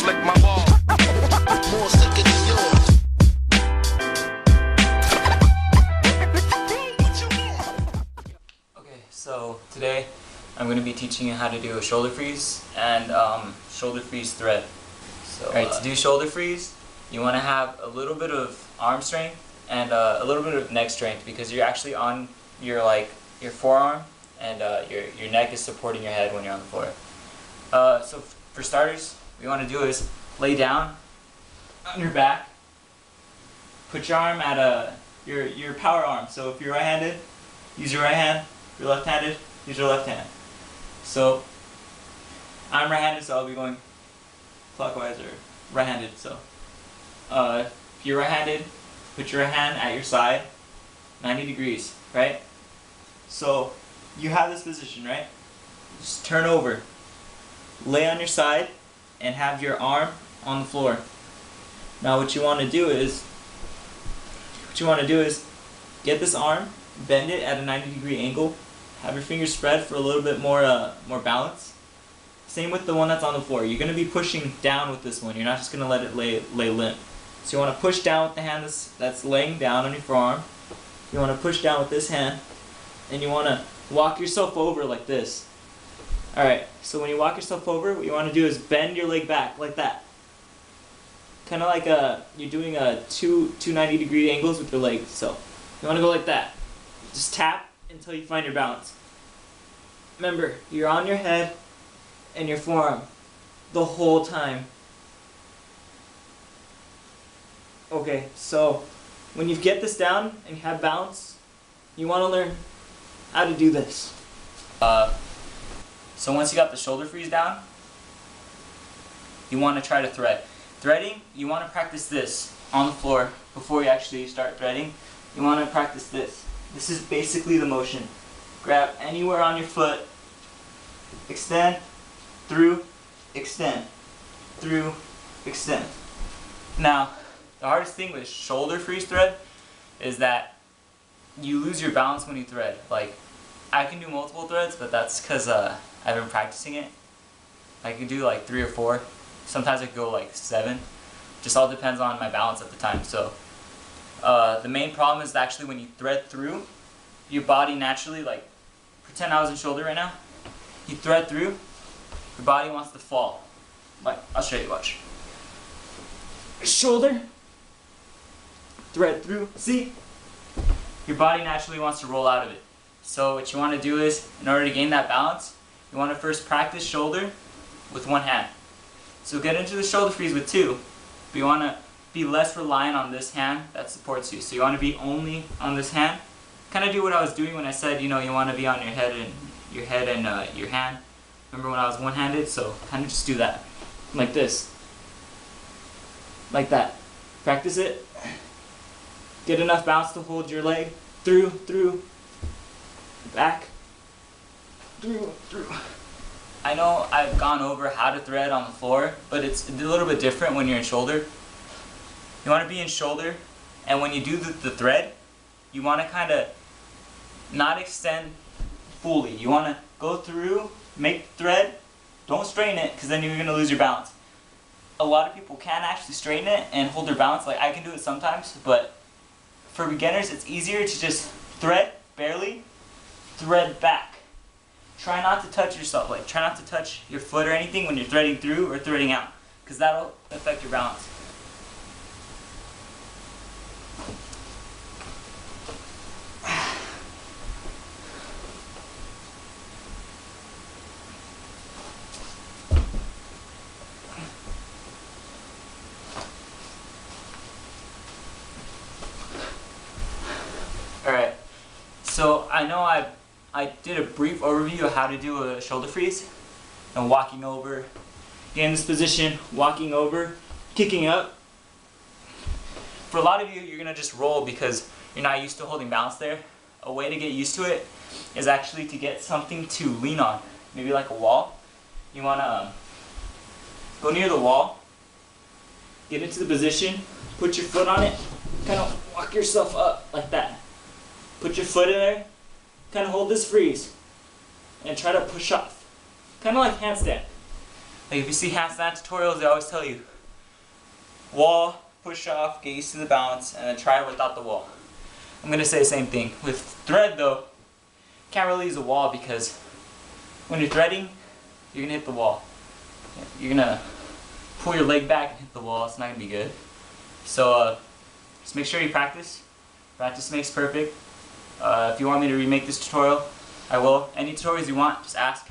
slick my ball. More sicker than yours. Okay, so today I'm going to be teaching you how to do a shoulder freeze and shoulder freeze thread. So, alright, to do shoulder freeze, you want to have a little bit of arm strength and a little bit of neck strength because you're actually on your forearm and your neck is supporting your head when you're on the floor. So for starters, what you want to do is lay down on your back, put your arm at your power arm. So if you're right-handed, use your right hand. If you're left-handed, use your left hand. So I'm right-handed, so I'll be going clockwise or right-handed. So if you're right-handed, put your hand at your side, 90 degrees, right? So you have this position, right? Just turn over, lay on your side, and have your arm on the floor. Now what you want to do is get this arm, bend it at a 90-degree angle, have your fingers spread for a little bit more balance. Same with the one that's on the floor. You're going to be pushing down with this one. You're not just going to let it lay limp. So you want to push down with the hand that's laying down on your forearm. You want to push down with this hand, and you want to walk yourself over like this. Alright, so when you walk yourself over, what you want to do is bend your leg back like that. Kind of like you're doing two 90-degree angles with your legs. So you want to go like that. Just tap until you find your balance. Remember, you're on your head and your forearm the whole time. Okay, so when you get this down and you have balance, you want to learn how to do this. So once you got the shoulder freeze down, you want to try to thread. Threading, you want to practice this on the floor before you actually start threading. You want to practice this. This is basically the motion. Grab anywhere on your foot, extend, through, extend, through, extend. Now, the hardest thing with shoulder freeze thread is that you lose your balance when you thread. Like, I can do multiple threads, but that's because I've been practicing it. I can do like 3 or 4. Sometimes I can go like 7. Just all depends on my balance at the time. So the main problem is actually when you thread through, your body naturally, like, pretend I was in shoulder right now. You thread through, your body wants to fall. Like, I'll show you, watch. Shoulder, thread through, see? Your body naturally wants to roll out of it. So what you want to do is, in order to gain that balance, you want to first practice shoulder with one hand. So get into the shoulder freeze with 2, but you want to be less reliant on this hand that supports you. So you want to be only on this hand. Kind of do what I was doing when I said, you want to be on your head and your hand. Remember when I was one-handed? So kind of just do that, like this, like that. Practice it. Get enough balance to hold your leg through, back, through. I know I've gone over how to thread on the floor, but it's a little bit different when you're in shoulder. You want to be in shoulder, and when you do the thread, you want to kind of not extend fully. You want to go through, make the thread, don't strain it, because then you're going to lose your balance. A lot of people can actually straighten it and hold their balance. Like, I can do it sometimes, but for beginners, it's easier to just thread, barely, thread back. Try not to touch yourself. Like, try not to touch your foot or anything when you're threading through or threading out, because that'll affect your balance. Alright, so I know I did a brief overview of how to do a shoulder freeze. And walking over, get in this position, walking over, kicking up. For a lot of you, you're going to just roll because you're not used to holding balance there. A way to get used to it is actually to get something to lean on, maybe like a wall. You want to go near the wall, get into the position, put your foot on it, kind of walk yourself up like that. Put your foot in there, kind of hold this freeze, and try to push off. Kind of like handstand. Like if you see handstand tutorials, they always tell you wall, push off, get used to the balance, and then try it without the wall. I'm gonna say the same thing. With thread though, can't really use a wall because when you're threading, you're gonna hit the wall. You're gonna pull your leg back and hit the wall. It's not gonna be good. So just make sure you practice. Practice makes perfect. If you want me to remake this tutorial, I will. Any tutorials you want, just ask.